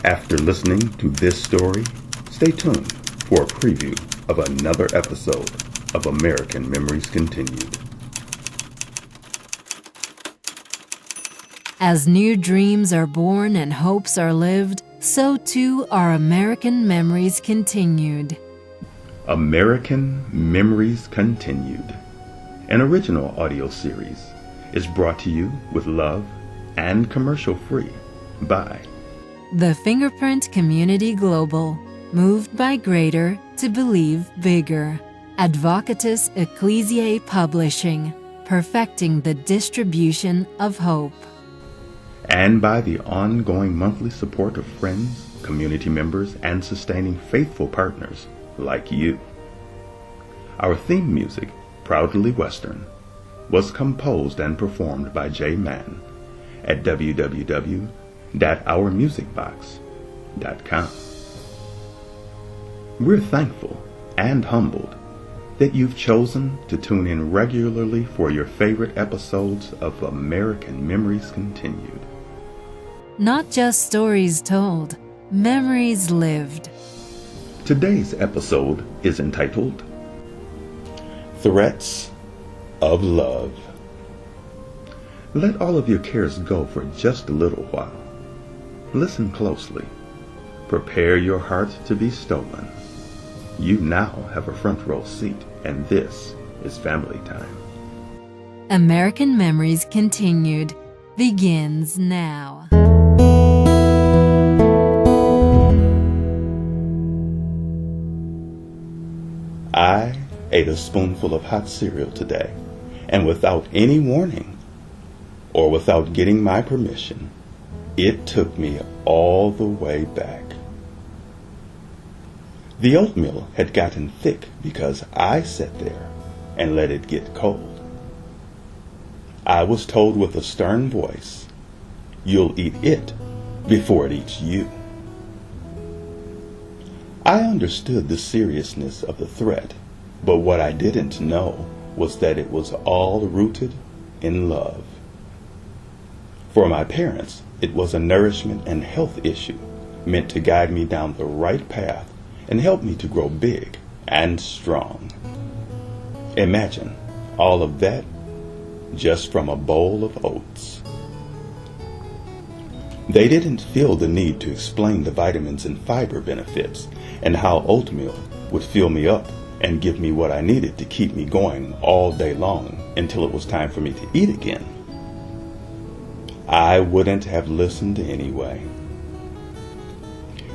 After listening to this story, stay tuned for a preview of another episode of American Memories Continued. As new dreams are born and hopes are lived, so too are American Memories Continued. American Memories Continued, an original audio series, is brought to you with love and commercial-free by The Fingerprint Community Global, moved by greater to believe bigger. Advocatus Ecclesiae Publishing, perfecting the distribution of hope. and by the ongoing monthly support of friends, community members, and sustaining faithful partners like you. Our theme music, Proudly Western, was composed and performed by Jay Mann at www.ourmusicbox.com. We're thankful and humbled that you've chosen to tune in regularly for your favorite episodes of American Memories Continued. Not just stories told, memories lived. Today's episode is entitled Threats of Love. Let all of your cares go for just a little while. Listen closely. Prepare your heart to be stolen. You now have a front row seat, and this is family time. American Memories Continued begins now. I ate a spoonful of hot cereal today, and without any warning, or without getting my permission, it took me all the way back. The oatmeal had gotten thick because I sat there and let it get cold. I was told with a stern voice, "You'll eat it before it eats you." I understood the seriousness of the threat, but what I didn't know was that it was all rooted in love. For my parents, it was a nourishment and health issue meant to guide me down the right path and help me to grow big and strong. Imagine all of that just from a bowl of oats. They didn't feel the need to explain the vitamins and fiber benefits and how oatmeal would fill me up and give me what I needed to keep me going all day long until it was time for me to eat again. I wouldn't have listened anyway.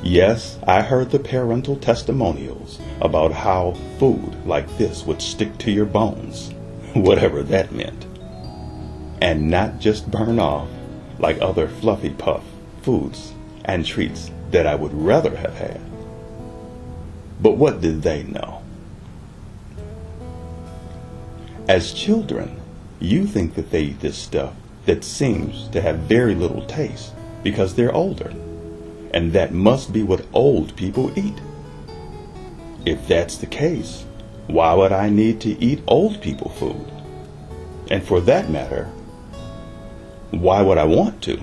Yes, I heard the parental testimonials about how food like this would stick to your bones, whatever that meant, and not just burn off like other fluffy puff foods and treats that I would rather have had. But what did they know? As children, you think that they eat this stuff that seems to have very little taste because they're older, and that must be what old people eat. If that's the case, why would I need to eat old people food? And for that matter, why would I want to?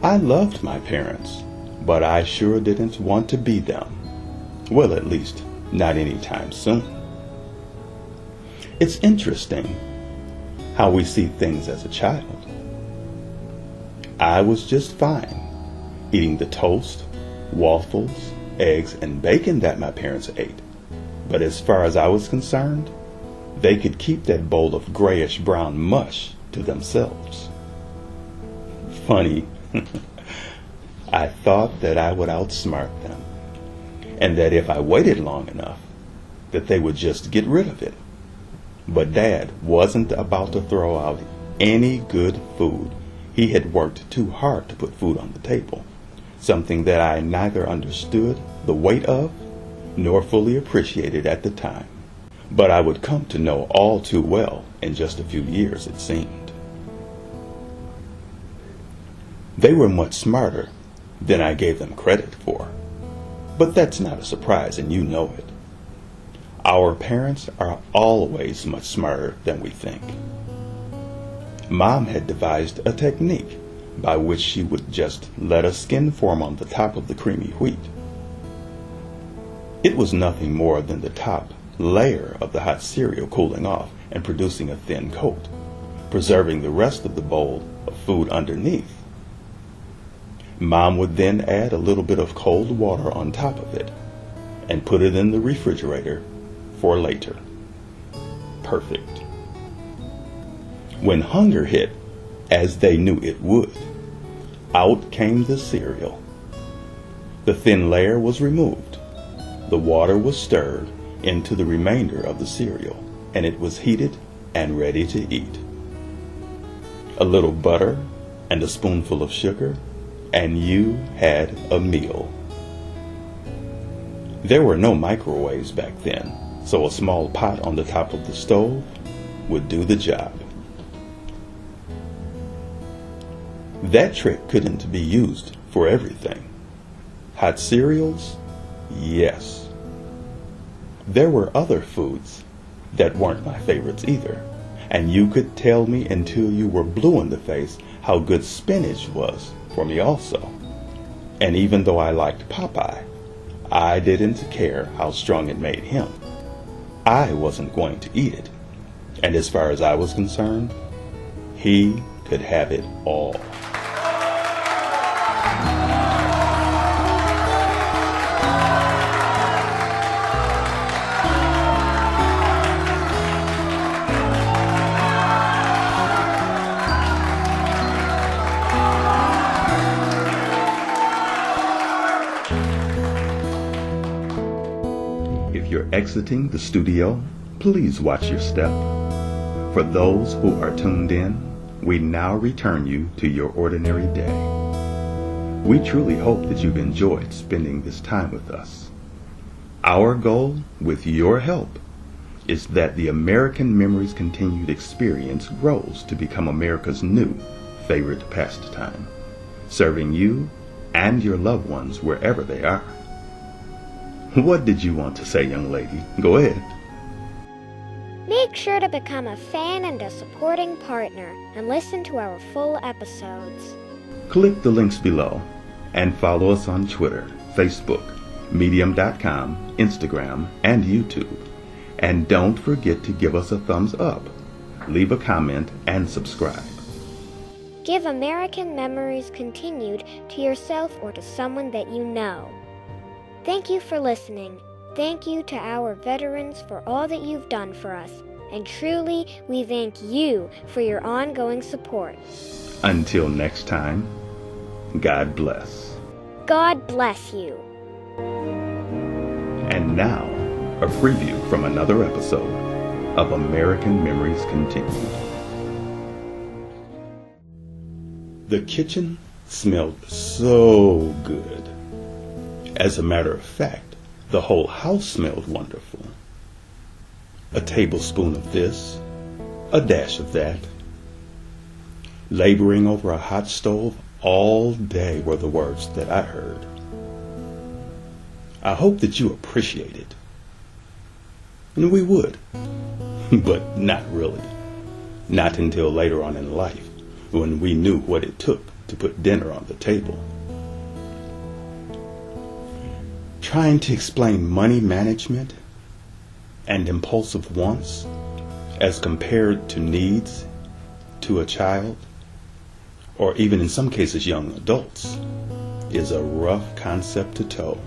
I loved my parents, but I sure didn't want to be them. Well, at least not anytime soon. It's interesting how we see things as a child. I was just fine eating the toast, waffles, eggs, and bacon that my parents ate. But as far as I was concerned, they could keep that bowl of grayish-brown mush to themselves. Funny, I thought that I would outsmart them, and that if I waited long enough, that they would just get rid of it. But Dad wasn't about to throw out any good food. He had worked too hard to put food on the table, something that I neither understood the weight of nor fully appreciated at the time. But I would come to know all too well in just a few years, it seemed. They were much smarter than I gave them credit for. But that's not a surprise, and you know it. Our parents are always much smarter than we think. Mom had devised a technique by which she would just let a skin form on the top of the creamy wheat. It was nothing more than the top layer of the hot cereal cooling off and producing a thin coat, preserving the rest of the bowl of food underneath. Mom would then add a little bit of cold water on top of it and put it in the refrigerator for later. Perfect. When hunger hit, as they knew it would, out came the cereal. The thin layer was removed. The water was stirred into the remainder of the cereal, and it was heated and ready to eat. A little butter and a spoonful of sugar, and you had a meal. There were no microwaves back then, so a small pot on the top of the stove would do the job. That trick couldn't be used for everything. Hot cereals? Yes. There were other foods that weren't my favorites either, and you could tell me until you were blue in the face how good spinach was for me also. And even though I liked Popeye, I didn't care how strong it made him. I wasn't going to eat it. And as far as I was concerned, he could have it all. If you're exiting the studio, please watch your step. For those who are tuned in, we now return you to your ordinary day. We truly hope that you've enjoyed spending this time with us. Our goal, with your help, is that the American Memories Continued experience grows to become America's new favorite pastime, serving you and your loved ones wherever they are. What did you want to say, young lady? Go ahead. Make sure to become a fan and a supporting partner and listen to our full episodes. Click the links below and follow us on Twitter, Facebook, Medium.com, Instagram, and YouTube. And don't forget to give us a thumbs up, leave a comment, and subscribe. Give American Memories Continued to yourself or to someone that you know. Thank you for listening. Thank you to our veterans for all that you've done for us. And truly, we thank you for your ongoing support. Until next time, God bless. God bless you. And now, a preview from another episode of American Memories Continued. The kitchen smelled so good. As a matter of fact, the whole house smelled wonderful. A tablespoon of this, a dash of that. Laboring over a hot stove all day were the words that I heard. I hope that you appreciate it. And we would, but not really. Not until later on in life, when we knew what it took to put dinner on the table. Trying to explain money management and impulsive wants as compared to needs to a child, or even in some cases young adults, is a rough concept to toe.